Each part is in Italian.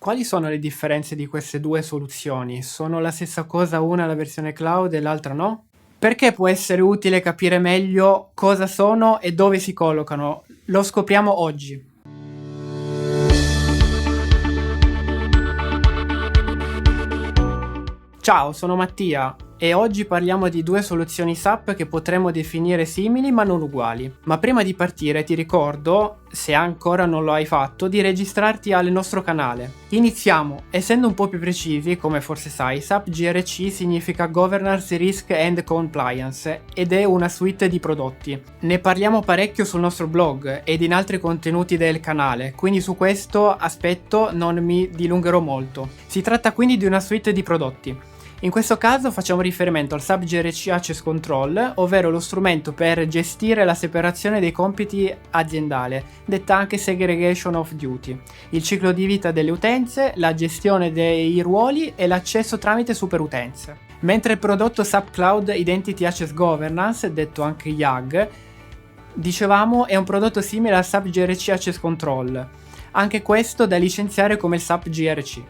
Quali sono le differenze di queste due soluzioni? Sono la stessa cosa una la versione cloud e l'altra no? Perché può essere utile capire meglio cosa sono e dove si collocano? Lo scopriamo oggi. Ciao, sono Mattia e oggi parliamo di due soluzioni SAP che potremmo definire simili ma non uguali. Ma prima di partire ti ricordo, se ancora non lo hai fatto, di registrarti al nostro canale. Iniziamo. Essendo un po' più precisi, come forse sai, SAP GRC significa Governance, Risk and Compliance ed è una suite di prodotti. Ne parliamo parecchio sul nostro blog ed in altri contenuti del canale, quindi su questo aspetto non mi dilungherò molto. Si tratta quindi di una suite di prodotti. In questo caso facciamo riferimento al SAP GRC Access Control, ovvero lo strumento per gestire la separazione dei compiti aziendale, detta anche Segregation of Duty, il ciclo di vita delle utenze, la gestione dei ruoli e l'accesso tramite superutenze. Mentre il prodotto SAP Cloud Identity Access Governance, detto anche IAG, dicevamo è un prodotto simile al SAP GRC Access Control, anche questo da licenziare come il SAP GRC.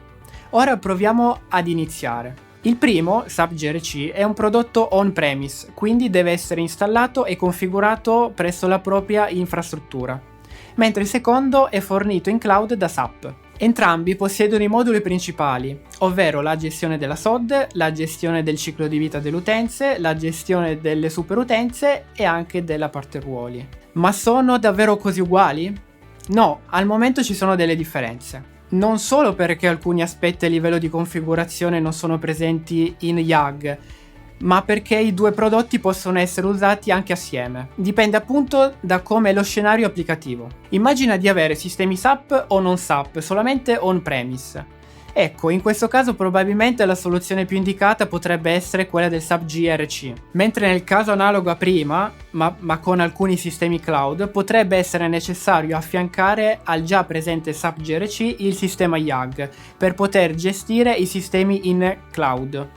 Ora proviamo ad iniziare. Il primo, SAP GRC, è un prodotto on-premise, quindi deve essere installato e configurato presso la propria infrastruttura, mentre il secondo è fornito in cloud da SAP. Entrambi possiedono i moduli principali, ovvero la gestione della SOD, la gestione del ciclo di vita delle utenze, la gestione delle superutenze e anche della parte ruoli. Ma sono davvero così uguali? No, al momento ci sono delle differenze. Non solo perché alcuni aspetti a livello di configurazione non sono presenti in IAG, ma perché i due prodotti possono essere usati anche assieme. Dipende appunto da come è lo scenario applicativo. Immagina di avere sistemi SAP o non SAP, solamente on-premise. Ecco, in questo caso probabilmente la soluzione più indicata potrebbe essere quella del SAP GRC, mentre nel caso analogo a prima, ma con alcuni sistemi cloud, potrebbe essere necessario affiancare al già presente SAP GRC il sistema IAG per poter gestire i sistemi in cloud.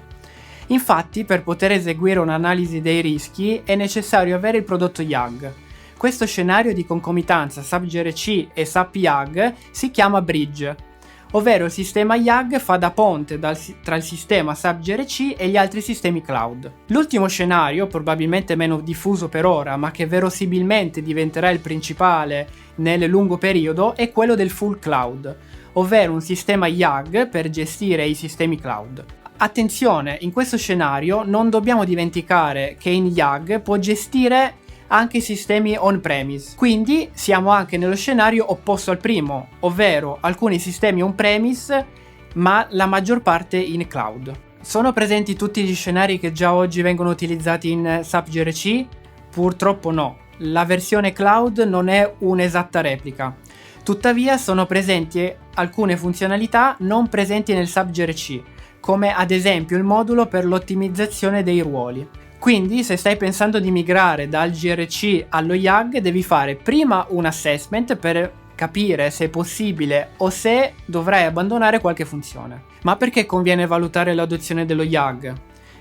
Infatti, per poter eseguire un'analisi dei rischi è necessario avere il prodotto IAG. Questo scenario di concomitanza SAP GRC e SAP IAG si chiama bridge, ovvero il sistema IAG fa da ponte tra il sistema SAP GRC e gli altri sistemi cloud. L'ultimo scenario, probabilmente meno diffuso per ora, ma che verosimilmente diventerà il principale nel lungo periodo, è quello del full cloud, ovvero un sistema IAG per gestire i sistemi cloud. Attenzione, in questo scenario non dobbiamo dimenticare che in IAG può gestire anche i sistemi on-premise, quindi siamo anche nello scenario opposto al primo, ovvero alcuni sistemi on-premise ma la maggior parte in cloud. Sono presenti tutti gli scenari che già oggi vengono utilizzati in SAP GRC? Purtroppo no, la versione cloud non è un'esatta replica. Tuttavia sono presenti alcune funzionalità non presenti nel SAP GRC, come ad esempio il modulo per l'ottimizzazione dei ruoli. Quindi se stai pensando di migrare dal GRC allo IAG devi fare prima un assessment per capire se è possibile o se dovrai abbandonare qualche funzione. Ma perché conviene valutare l'adozione dello IAG?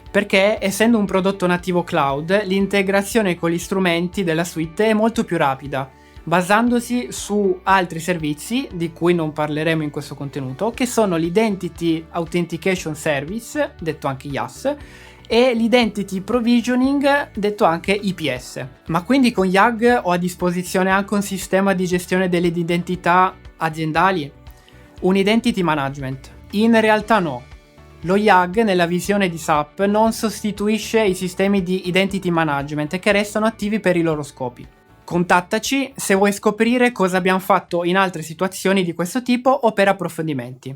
Perché essendo un prodotto nativo cloud, l'integrazione con gli strumenti della suite è molto più rapida, basandosi su altri servizi di cui non parleremo in questo contenuto, che sono l'Identity Authentication Service, detto anche IaaS, e l'Identity Provisioning, detto anche IPS. Ma quindi con IAG ho a disposizione anche un sistema di gestione delle identità aziendali? Un Identity Management? In realtà no. Lo IAG nella visione di SAP non sostituisce i sistemi di Identity Management che restano attivi per i loro scopi. Contattaci se vuoi scoprire cosa abbiamo fatto in altre situazioni di questo tipo o per approfondimenti.